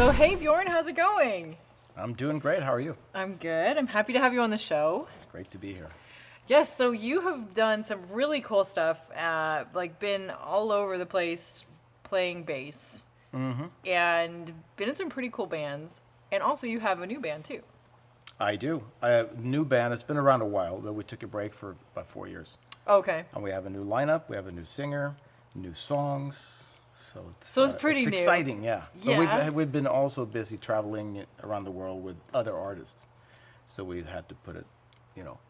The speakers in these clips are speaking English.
So hey Bjorn, how's it going? I'm doing great. How are you? I'm good. I'm happy to have you on the show. It's great to be here. Yes, so you have done some really cool stuff, like been all over the place playing bass, and been in some pretty cool bands, and also you have a new band too. I do. I have a new band. It's been around a while, but we took a break for about 4 years. Okay. And we have a new lineup. We have a new singer, new songs. So it's pretty it's new. Exciting, yeah. So Yeah. we've been also busy traveling around the world with other artists. So we had to put it,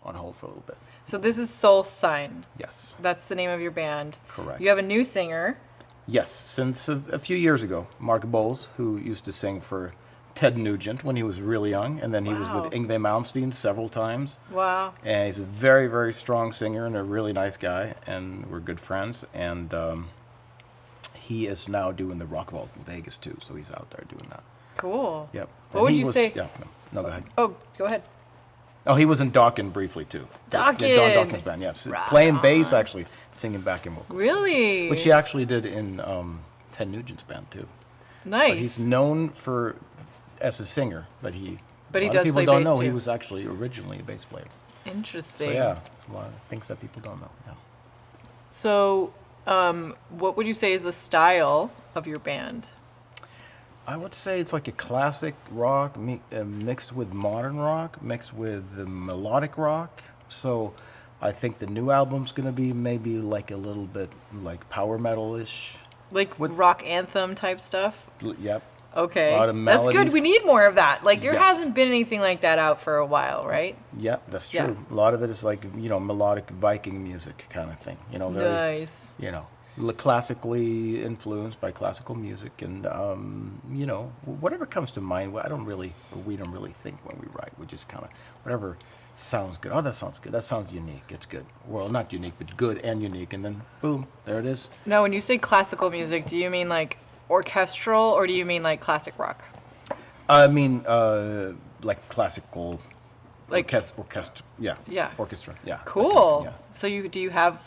on hold for a little bit. So this is Soul Sign. Yes. That's the name of your band. Correct. You have a new singer. Yes, since a few years ago, Mark Bowles, who used to sing for Ted Nugent when he was really young, and then he was Wow. with Yngwie Malmsteen several times. Wow. And he's a very, very strong singer and a really nice guy, and we're good friends. And he is now doing the Rock Vault in Vegas too, so he's out there doing that. Cool. Yep. What And would he you was- say? Yeah, no, go ahead. Oh, go ahead. Oh, he was in Dawkins briefly too. Dawkins. Yeah, Dawkins band, yeah. Right Playing bass, on. actually, singing backing vocals. Really? Which he actually did in Ted Nugent's band too. Nice. But he's known as a singer, but a he lot of does people play don't bass know he too. was actually originally a bass player. Interesting. So yeah, it's one of the things that people don't know. Yeah. So, what would you say is the style of your band? I would say it's like a classic rock mixed with modern rock, mixed with the melodic rock. So I think the new album's going to be maybe like a little bit like power metal-ish. Like rock anthem type stuff? Yep. Okay. A lot of That's good. melodies. We need more of that. Like, there Yes. hasn't been anything like that out for a while, right? Yep, that's true. Yeah. A lot of it is like, melodic Viking music kind of thing. Very, Nice. classically influenced by classical music, and whatever comes to mind. We don't really think when we write. We just kind of whatever sounds good. Oh, that sounds good. That sounds unique. It's good. Well, not unique, but good and unique. And then boom, there it is. Now, when you say classical music, do you mean like orchestral or do you mean like classic rock? I mean, like classical, Like- orchestra. Yeah. Yeah. Orchestra. Yeah. Cool. Yeah. So do you have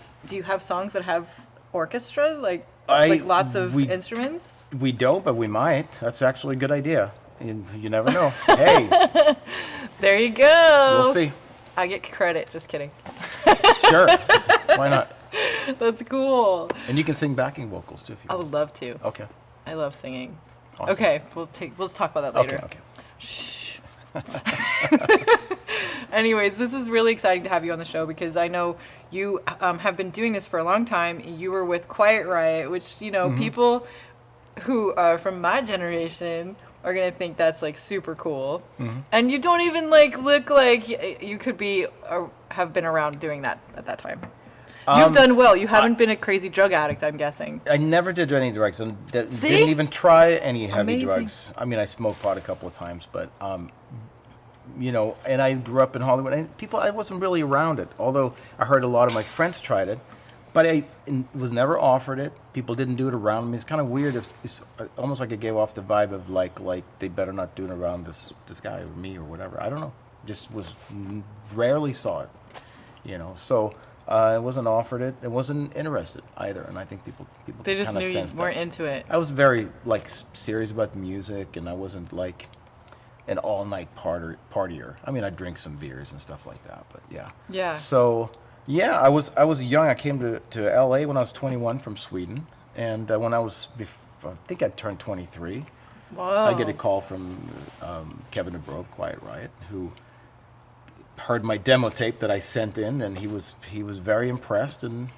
songs that have orchestra, like I- lots of we- instruments? We don't, but we might. That's actually a good idea. You never know. Hey, There you go. we'll see. I get credit. Just kidding. Sure. Why not? That's cool. And you can sing backing vocals too if you I want. would love to. Okay. I love singing. Awesome. Okay, we'll talk about that later. Okay. Shh. Anyways, this is really exciting to have you on the show because I know you have been doing this for a long time. You were with Quiet Riot, which, people who are from my generation are going to think that's like super cool. And you don't even like look like you could be or have been around doing that at that time. You've done well. You haven't been a crazy drug addict, I'm guessing. I never did any drugs and See? didn't even try any heavy Amazing. drugs. I mean, I smoked pot a couple of times, but and I grew up in Hollywood, and I wasn't really around it. Although I heard a lot of my friends tried it, but I was never offered it. People didn't do it around me. It's kind of weird. It's almost like it gave off the vibe of like they better not do it around this guy or me or whatever. I don't know. Just rarely saw it, So I wasn't offered it. I wasn't interested either, and I think people They just kinda knew you sensed weren't that. into it. I was very serious about music, and I wasn't like an all-night partier. I mean, I drink some beers and stuff like that, but yeah. Yeah. So yeah, I was young. I came to L.A. when I was 21 from Sweden, and when I think I turned 23. Wow. I get a call from Kevin DeBro of Quiet Riot, who heard my demo tape that I sent in, and he was very impressed, and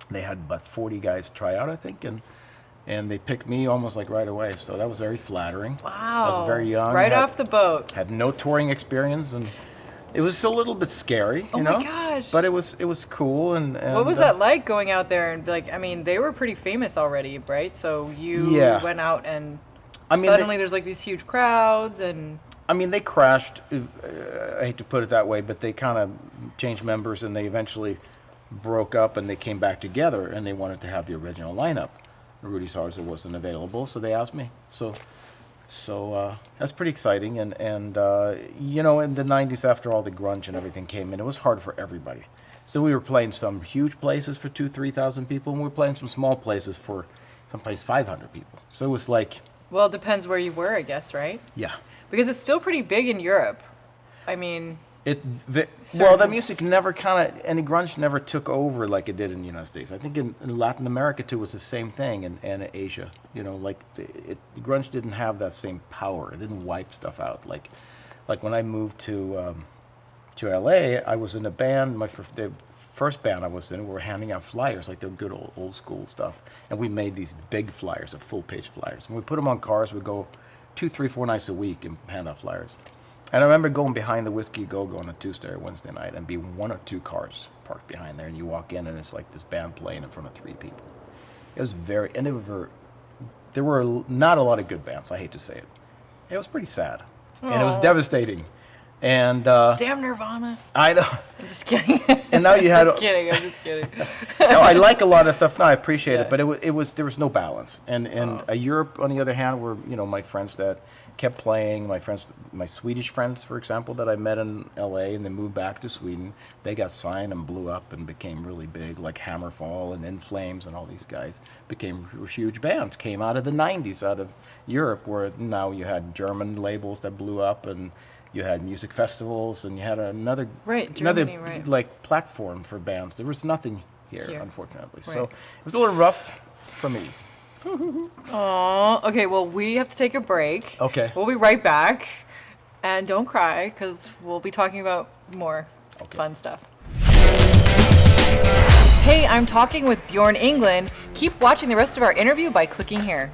they had about 40 guys try out, I think, and they picked me almost like right away. So that was very flattering. Wow. I was very young. Right off the boat. Had no touring experience, and it was a little bit scary, Oh my gosh. But it was cool, and What was that like going out there and I mean, they were pretty famous already, right? So you Yeah. went out and I mean, suddenly there's like these huge crowds and I mean, they crashed. I hate to put it that way, but they kind of changed members, and they eventually broke up, and they came back together, and they wanted to have the original lineup. Rudy Sarza wasn't available, so they asked me. So that's pretty exciting. And in the 90s, after all the grunge and everything came in, it was hard for everybody. So we were playing some huge places for 2,000-3,000 people, and we were playing some small places for someplace 500 people. So it was like Well, it depends where you were, I guess, right? Yeah. Because it's still pretty big in Europe. I mean, Well, the music never any grunge never took over like it did in the United States. I think in Latin America too was the same thing, and Asia. You know, like grunge didn't have that same power. It didn't wipe stuff out. Like when I moved to LA, I was in a band. The first band I was in, we were handing out flyers, like the good old school stuff, and we made these big flyers, full page flyers, and we put them on cars. We'd go 2, 3, 4 nights a week and hand out flyers. And I remember going behind the Whiskey Go-Go on a Tuesday or Wednesday night and be 1 or 2 cars parked behind there, and you walk in and it's like this band playing in front of 3 people. It was there were not a lot of good bands, I hate to say it. It was pretty sad. Aww. And it was devastating. And damn Nirvana. I know. I'm just kidding. And now you had. I'm just kidding. No, I like a lot of stuff now. I appreciate it, but there was no balance. And Europe, on the other hand, were my friends that kept playing. My Swedish friends, for example, that I met in L.A. and then moved back to Sweden. They got signed and blew up and became really big, like Hammerfall and In Flames and all these guys became huge bands. Came out of the '90s, out of Europe, where now you had German labels that blew up and. You had music festivals, and you had another like platform for bands. There was nothing here. Unfortunately. Right. So it was a little rough for me. Oh, okay. Well, we have to take a break. Okay. We'll be right back, and don't cry because we'll be talking about more fun stuff. Hey, I'm talking with Bjorn Englen. Keep watching the rest of our interview by clicking here.